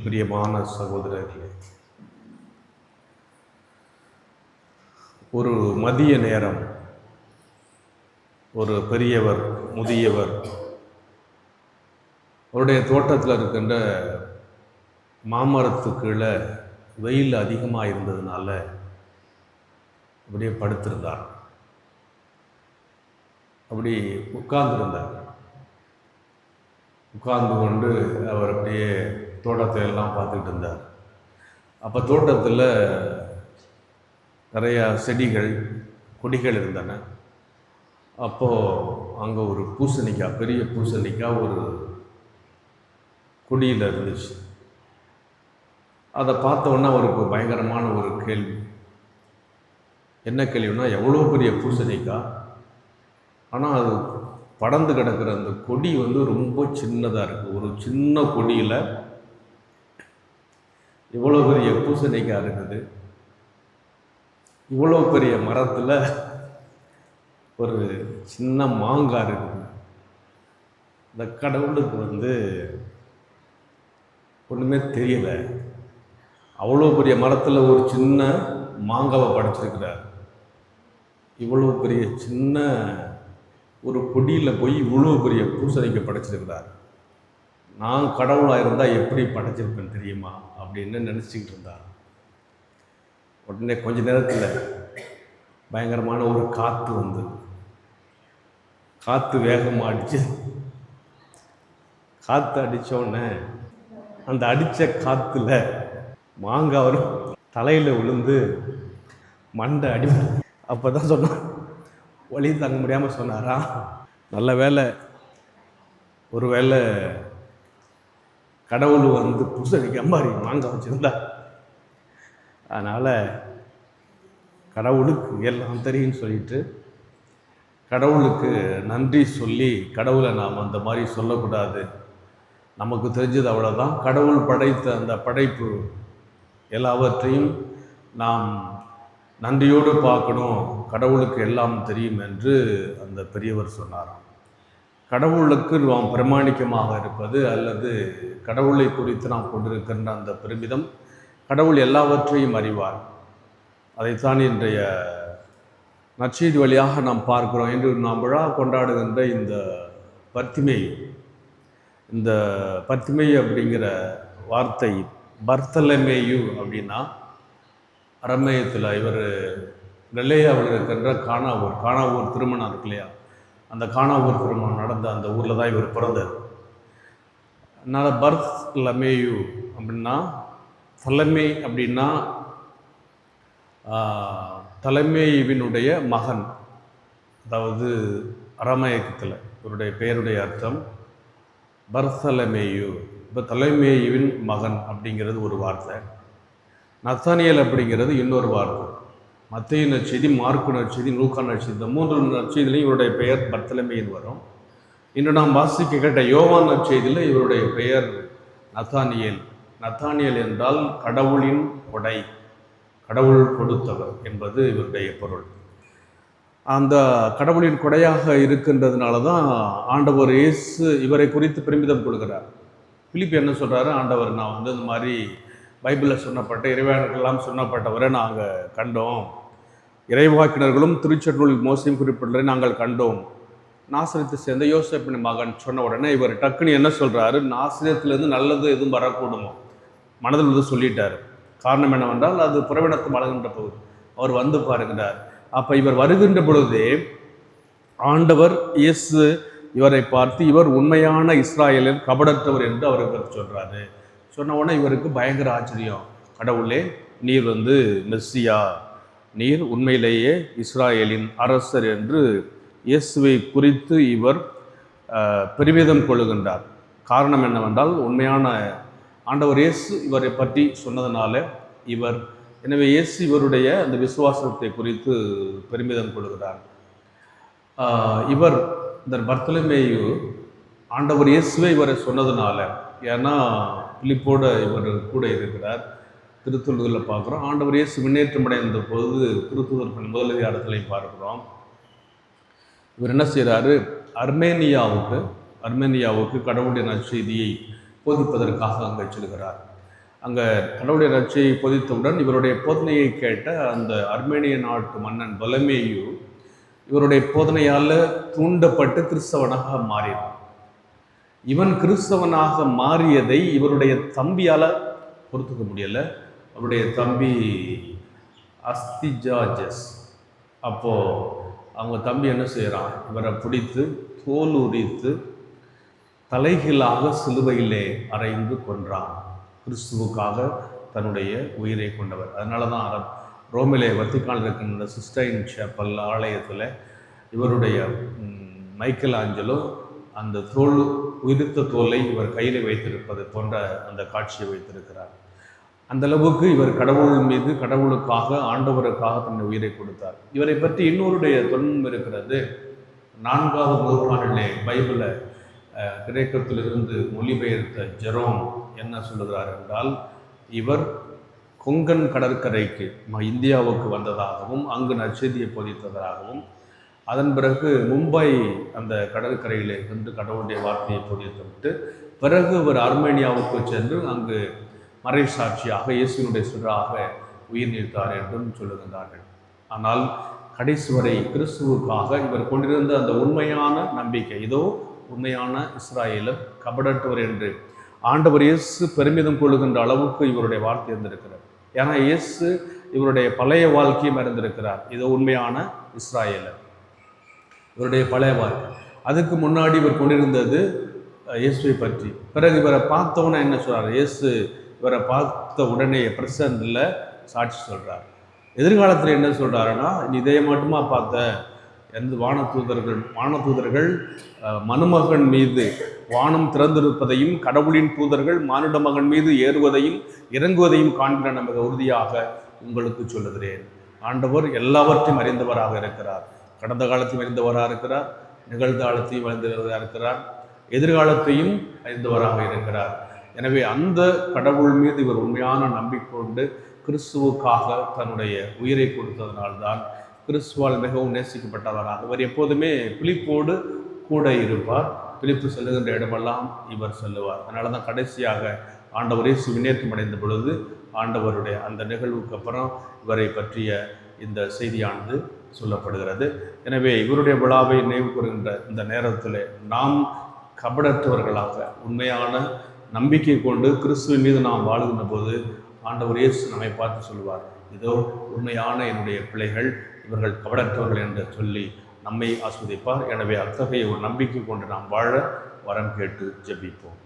பிரியமான சகோதரர்களே, ஒரு மதிய நேரம் ஒரு பெரியவர், முதியவர் அவருடைய தோட்டத்தில் இருக்கின்ற மாமரத்து கீழே வெயில் அதிகமாக இருந்ததுனால அப்படியே படுத்திருந்தார். அப்படி உட்கார்ந்து கொண்டு அவர் அப்படியே தோட்டத்தை எல்லாம் பார்த்துக்கிட்டு இருந்தார். அப்போ தோட்டத்தில் நிறையா செடிகள், கொடிகள் இருந்தன. அப்போது அங்கே ஒரு பூசணிக்காய், பெரிய பூசணிக்காய் ஒரு கொடியில் இருந்துச்சு. அதை பார்த்தோன்னா அவருக்கு பயங்கரமான ஒரு கேள்வி. என்ன கேள்வின்னா, எவ்வளோ பெரிய பூசணிக்காய், ஆனால் அது படர்ந்து கிடக்கிற அந்த கொடி ரொம்ப சின்னதாக இருக்குது. ஒரு சின்ன கொடியில் இவ்வளோ பெரிய பூசணிக்காய் இருக்குது. இவ்வளோ பெரிய மரத்தில் ஒரு சின்ன மாங்காய் இருக்குது. இந்த கடவுளுக்கு ஒன்றுமே தெரியலை. அவ்வளோ பெரிய மரத்தில் ஒரு சின்ன மாங்காவை படைச்சிருக்கிறார். இவ்வளோ பெரிய சின்ன ஒரு கொடியில் போய் இவ்வளோ பெரிய பூசணிக்காய் படைச்சிருக்கிறார். நான் கடவுளாக இருந்தால் எப்படி படைச்சிருப்பேன் தெரியுமா அப்படின்னு நினச்சிக்கிட்டு இருந்தார். உடனே கொஞ்ச நேரத்தில் பயங்கரமான ஒரு காற்று வேகமாக அடிச்சு, காற்று அடித்தோடனே அந்த அடித்த காற்றுல மாங்காய் வரும் தலையில் விழுந்து மண்டை அடி. அப்போ தான் சொன்னான், வழி தாங்க முடியாமல் சொன்னாரா, நல்ல வேலை, ஒரு வேளை கடவுள் பூசணிக்காய் மாதிரி மாங்காய் வச்சுருந்தா, அதனால் கடவுளுக்கு எல்லாம் தெரியும்னு சொல்லிட்டு கடவுளுக்கு நன்றி சொல்லி, கடவுளை நாம் அந்த மாதிரி சொல்லக்கூடாது, நமக்கு தெரிஞ்சது அவ்வளோதான், கடவுள் படைத்த அந்த படைப்பு எல்லாவற்றையும் நாம் நன்றியோடு பார்க்கணும், கடவுளுக்கு எல்லாம் தெரியும் என்று அந்த பெரியவர் சொன்னாராம். கடவுளுக்கு நாம் பிரமாணிக்கமாக இருப்பது அல்லது கடவுளை குறித்து நாம் கொண்டிருக்கின்ற அந்த பெருமிதம், கடவுள் எல்லாவற்றையும் அறிவார். அதைத்தான் இன்றைய நற்செய்தி வழியாக நாம் பார்க்கிறோம். என்று நாம் விழா கொண்டாடுகின்ற இந்த பர்த்திமை அப்படிங்கிற வார்த்தை, பர்த்தலமேயு அப்படின்னா அரமேயத்தில் இவர் கலிலேயாவில் இருக்கின்ற கானாவூர் திருமணம் இருக்கு இல்லையா, அந்த கானாவூர் திருமணம் நடந்த அந்த ஊரில் தான் இவர் பிறந்தார். அதனால் பர்த்தலமேயு அப்படின்னா, தலைமை அப்படின்னா தலைமேயுவினுடைய மகன், அதாவது அரமேயத்தில் இவருடைய பெயருடைய அர்த்தம் பர்த்தலமேயு. இப்போ தலைமேயுவின் மகன் அப்படிங்கிறது ஒரு வார்த்தை, நத்தானியேல் அப்படிங்கிறது இன்னொரு வார்த்தை. மத்தேயு நற்செய்தி, மார்க்கு நற்செய்தி, லூக்கா நற்செய்தி, இந்த 3 நற்செய்தியிலையும் இவருடைய பெயர் பர்த்தலமேயின் வரும். இன்று நாம் வாசிக்க கேட்ட யோவான் நற்செய்தியில் இவருடைய பெயர் நத்தானியேல். நத்தானியேல் என்றால் கடவுளின் கொடை, கடவுள் கொடுத்தவர் என்பது இவருடைய பொருள். அந்த கடவுளின் கொடையாக இருக்கின்றதுனால தான் ஆண்டவர் இயேசு இவரை குறித்து பெருமிதம் கொள்கிறார். பிலிப்பு என்ன சொல்கிறாரு, ஆண்டவர், நான் இந்த மாதிரி பைபிளில் சொன்னப்பட்ட இறைவாக்கினர்களெல்லாம் சொன்னப்பட்டவரை நாங்கள் கண்டோம், இறைவாக்கினர்களும் திருச்செற்றுள் மோசையும் குறிப்பிட்டவரை நாங்கள் கண்டோம், நாசரேத்தை சேர்ந்த யோசேப்பின் மகன் சொன்ன உடனே இவர் டக்குன்னு என்ன சொல்கிறாரு, நாசரேத்திலேருந்து நல்லது எதுவும் வரக்கூடுமோ மனதில் சொல்லிட்டார். காரணம் என்னவென்றால் அது புறவிடத்து வளர்கின்ற பகுதி. அவர் பாருங்கிறார். அப்போ இவர் வருகின்ற பொழுதே ஆண்டவர் இயேசு இவரை பார்த்து, இவர் உண்மையான இஸ்ராயலின் கபடற்றவர் என்று அவருக்கு சொல்கிறாரு. சொன்ன உடனே இவருக்கு பயங்கர ஆச்சரியம். கடவுளே, நீர் மெஸ்ஸியா, நீர் உண்மையிலேயே இஸ்ராயலின் அரசர் என்று இயேசுவை குறித்து இவர் பெருமிதம் கொள்ளுகின்றார். காரணம் என்னவென்றால், உண்மையான ஆண்டவர் இயேசு இவரை பற்றி சொன்னதுனால இவர், எனவே இயேசு இவருடைய அந்த விசுவாசத்தை குறித்து பெருமிதம் கொள்கிறார். இவர் இந்த பர்த்தலமேயு ஆண்டவர் இயேசுவை இவரை சொன்னதுனால, ஏன்னா பிலிப்போடு இவர் கூட இருக்கிறார். திருத்துதலில் பார்க்குறோம், ஆண்டவர் இயேசு முன்னேற்றம் அடைந்த பொழுது திருத்துதல் முதல் அதிகாரத்திலையும் பார்க்குறோம். இவர் என்ன செய்கிறாரு, அர்மேனியாவுக்கு கடவுளுடைய நற்செய்தியை போதிப்பதற்காக அங்கே செல்கிறார். அங்கே கடவுளுடைய ரட்சியை பொதித்தவுடன் இவருடைய போதனையை கேட்ட அந்த அர்மேனிய நாட்டு மன்னன் பலமேயு இவருடைய போதனையால் தூண்டப்பட்டு கிறிஸ்தவனாக மாறினார். இவன் கிறிஸ்தவனாக மாறியதை இவருடைய தம்பியால் பொறுத்துக்க முடியலை. அவருடைய தம்பி அஸ்திஜாஜஸ், அப்போது அவங்க தம்பி என்ன செய்கிறான், இவரை பிடித்து தோல் உரித்து தலைகீழாக சிலுவையிலே அறைந்து கொன்றான். கிறிஸ்துவுக்காக தன்னுடைய உயிரை கொண்டவர். அதனால தான் ரோமிலே வத்திக்கானில் இருக்கின்ற சிஸ்டைன் சேப்பல் ஆலயத்தில் இவருடைய மைக்கேல் ஆஞ்சலோ அந்த தோல் உயிர்த்த தோலை இவர் கையில் வைத்திருப்பது போன்ற அந்த காட்சியை வைத்திருக்கிறார். அந்த அளவுக்கு இவர் கடவுள் மீது, கடவுளுக்காக, ஆண்டவருக்காக தன்னுடைய உயிரை கொடுத்தார். இவரை பற்றி இன்னொருடைய தொன்மம் இருக்கிறது. 4ஆம் நூற்றாண்டிலே பைபிளை கிரேக்கத்திலிருந்து மொழிபெயர்த்த ஜெரோம் என்ன சொல்லுகிறார் என்றால், இவர் கொங்கன் கடற்கரைக்கு இந்தியாவுக்கு வந்ததாகவும் அங்கு நற்செய்தியை போதித்ததாகவும், அதன் பிறகு மும்பை அந்த கடற்கரையில் இருந்து கடவுளுடைய வார்த்தையை போதித்துவிட்டு பிறகு இவர் ஆர்மேனியாவுக்கு சென்று அங்கு மறை சாட்சியாக இயேசுவினுடைய சிறாக உயிர் நீத்தார் என்றும் சொல்லுகின்றார்கள். ஆனால் கடைசி வரை கிறிஸ்துவுக்காக இவர் கொண்டிருந்த அந்த உண்மையான நம்பிக்கை, இதோ உண்மையான இஸ்ராயேலர், கபடற்றவர் என்று ஆண்டவர் இயேசு பெருமிதம் கொள்ளுகின்ற அளவுக்கு இவருடைய வார்த்தை இருந்திருக்கிறார். ஏன்னா இயேசு இவருடைய பழைய வாழ்க்கையும் இருந்திருக்கிறார். இதோ உண்மையான இஸ்ராயேலர், இவருடைய பழைய வாழ்க்கை. அதுக்கு முன்னாடி இவர் கொண்டிருந்தது இயேசுவை பற்றி. பிறகு இவரை பார்த்தவொன்னே என்ன சொல்கிறார், இயேசு இவரை பார்த்த உடனே பிரசன்டில் சாட்சி சொல்கிறார். எதிர்காலத்தில் என்ன சொல்கிறாருன்னா, நீ இதை மட்டுமா பார்த்த, எந்த வானதூதர்கள் மனுமகன் மீது வானம் திறந்திருப்பதையும் கடவுளின் தூதர்கள் மானுட மகன் மீது ஏறுவதையும் இறங்குவதையும் காண்கிற நமக்கு உறுதியாக உங்களுக்கு சொல்லுகிறேன். ஆண்டவர் எல்லாவற்றையும் அறிந்தவராக இருக்கிறார். கடந்த காலத்தையும் அறிந்தவராக இருக்கிறார், நிகழ்காலத்தையும் அறிந்தவராக இருக்கிறார், எதிர்காலத்தையும் அறிந்தவராக இருக்கிறார். எனவே அந்த கடவுள் மீது இவர் உண்மையான நம்பிக்கை கொண்டு கிறிஸ்துவுக்காக தன்னுடைய உயிரை கொடுத்ததனால்தான் கிறிஸ்துவால் மிகவும் நேசிக்கப்பட்டவராக இவர் எப்போதுமே பிலிப்போடு கூட இருப்பார். பிலிப்பு செல்லுகின்ற இடமெல்லாம் இவர் செல்லுவார். அதனால தான் கடைசியாக ஆண்டவர் இயேசு விண்ணேற்றம் அடைந்த பொழுது ஆண்டவருடைய அந்த நிகழ்வுக்கு அப்புறம் இவரை பற்றிய இந்த செய்தியானது சொல்லப்படுகிறது. எனவே இவருடைய விழாவை நினைவு கூறுகின்ற இந்த நேரத்தில் நாம் கபடற்றவர்களாக உண்மையான நம்பிக்கை கொண்டு கிறிஸ்துவின் மீது நாம் வாழுகின்ற போது ஆண்டவர் இயேசு நம்மை பார்த்து சொல்லுவார், இதோ உண்மையான என்னுடைய பிள்ளைகள், இவர்கள் கபடற்றவர்கள் என்று சொல்லி நம்மை ஆஸ்வதிப்பார். எனவே அத்தகைய ஒரு நம்பிக்கை கொண்டு நாம் வாழ வரம் கேட்டு ஜெபிப்போம்.